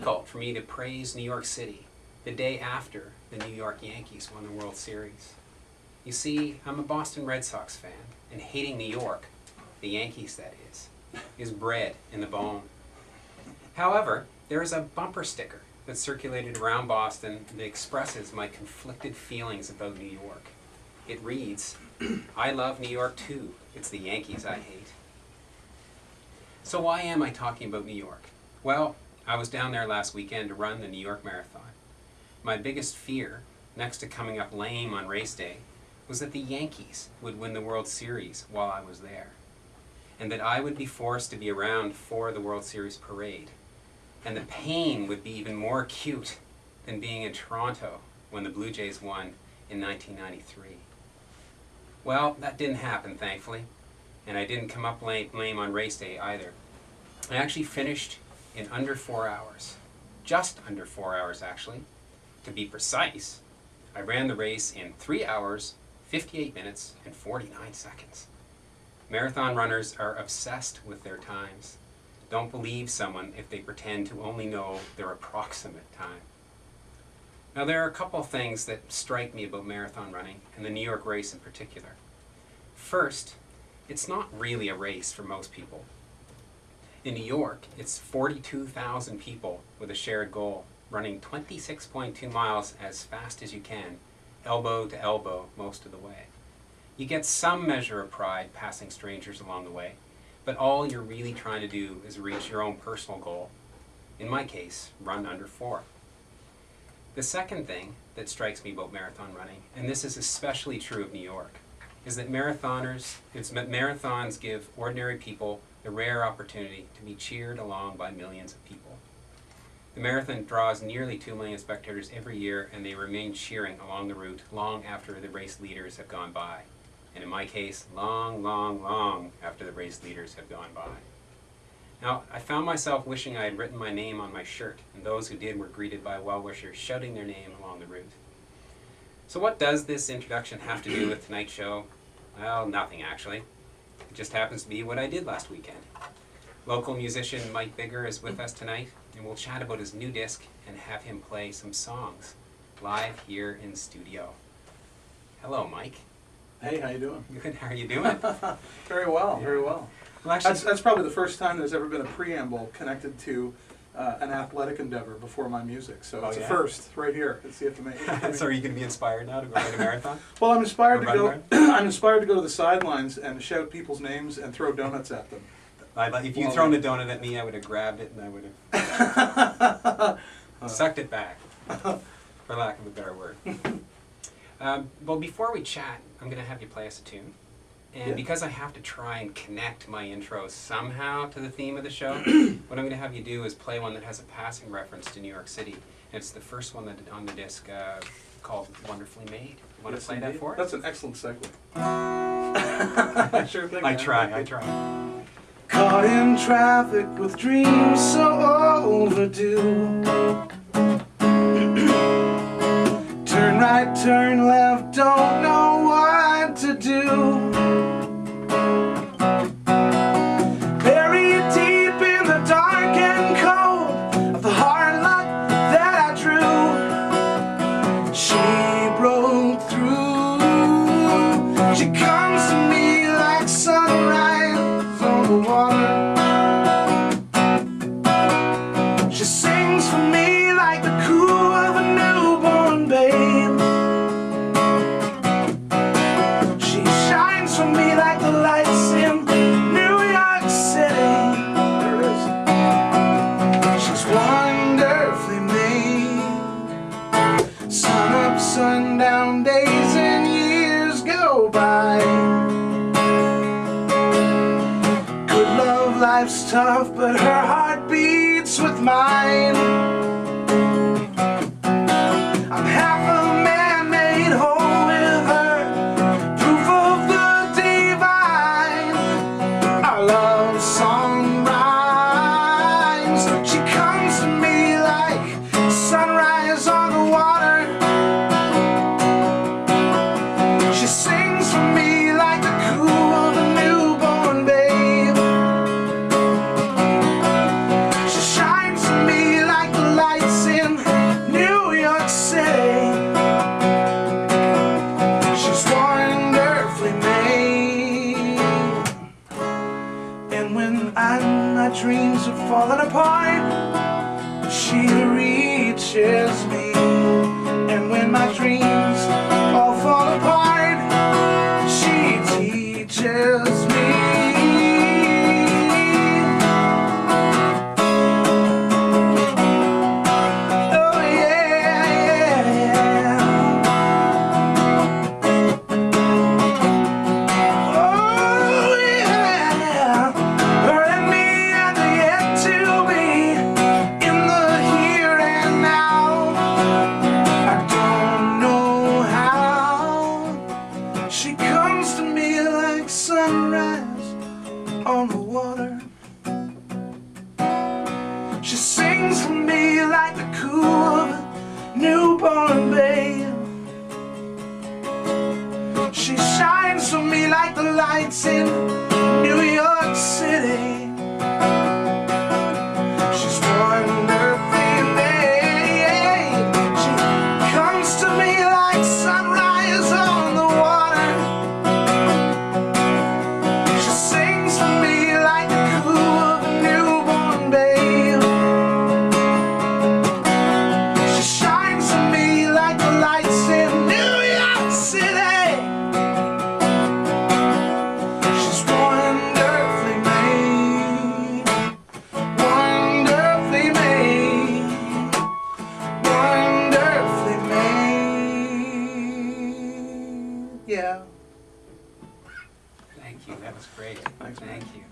difficult for me to praise New York City the day after the New York Yankees won the World Series. You see, I'm a Boston Red Sox fan, and hating New York, the Yankees that is bred in the bone. However, there is a bumper sticker that circulated around Boston that expresses my conflicted feelings about New York. It reads, "I love New York too, it's the Yankees I hate." So why am I talking about New York? Well, I was down there last weekend to run the New York Marathon. My biggest fear, next to coming up lame on race day, was that the Yankees would win the World Series while I was there, and that I would be forced to be around for the World Series parade. And the pain would be even more acute than being in Toronto when the Blue Jays won in 1993. Well, that didn't happen, thankfully, and I didn't come up lame on race day either. I actually finished in under 4 hours. Just under 4 hours, actually. To be precise, I ran the race in 3 hours, 58 minutes, and 49 seconds. Marathon runners are obsessed with their times. Don't believe someone if they pretend to only know their approximate time. Now, there are a couple things that strike me about marathon running, and the New York race in particular. First, it's not really a race for most people. In New York, it's 42,000 people with a shared goal, running 26.2 miles as fast as you can, elbow to elbow most of the way. You get some measure of pride passing strangers along the way, but all you're really trying to do is reach your own personal goal. In my case, run under 4. The second thing that strikes me about marathon running, and this is especially true of New York, is that marathons give ordinary people the rare opportunity to be cheered along by millions of people. The marathon draws nearly 2 million spectators every year, and they remain cheering along the route long after the race leaders have gone by. And in my case, long, long, long after the race leaders have gone by. Now, I found myself wishing I had written my name on my shirt, and those who did were greeted by well-wishers shouting their name along the route. So what does this introduction have to do with tonight's show? Well, nothing actually. It just happens to be what I did last weekend. Local musician Mike Biggar is with us tonight, and we'll chat about his new disc and have him play some songs live here in studio. Hello, Mike. Hey, how you doing? Good, how are you doing? Very well, Yeah. very well. Well, actually, That's probably the first time there's ever been a preamble connected to an athletic endeavor before my music. So it's a first right here. Let's see if so are you going to be inspired now to go run a marathon? Well, I'm inspired to go. I'm inspired to go to the sidelines and shout people's names and throw donuts at them. If you'd thrown a donut at me, I would have grabbed it and I would have sucked it back, for lack of a better word. Well, before we chat, I'm going to have you play us a tune. And because I have to try and connect my intro somehow to the theme of the show, what I'm going to have you do is play one that has a passing reference to New York City. And it's the first one that on the disc called Wonderfully Made. You want to play that for us? That's an excellent segue. Sure thing. I try. Caught in traffic with dreams so overdue. Turn right, turn left, don't know what to do. Buried deep in the dark and cold of the hard luck that I drew. She broke through. She comes to me like sunrise on the water. She sings for me like the coo of a newborn babe. She shines for me like the lights in New York City. There it is. She's wonderfully made. Sun up, sundown, days and years go by. Good love, life's tough, but her heart beats with mine. I'm half a man made whole with her, proof of the divine. Our love song rhymes. She comes to me like sunrise on the water. She sings for me like the coo of a newborn babe. She shines for me like the heart, she reaches me. And when my dreams all fall apart, she teaches me. Oh yeah. Oh yeah. Her and me are the yet to be, in the here and now. I don't know how. She comes to me like sunrise on the water. She sings to me like the coo of a newborn babe. She shines for me like the lights in New York City. She's wonderfully made. She comes to me like sunrise on the water. She sings for me like the coo of a newborn babe. She shines for me like the lights in New York City. She's wonderfully made. Wonderfully made. Wonderfully made. Yeah. Thank you, that was great. Thanks, man. Thank you.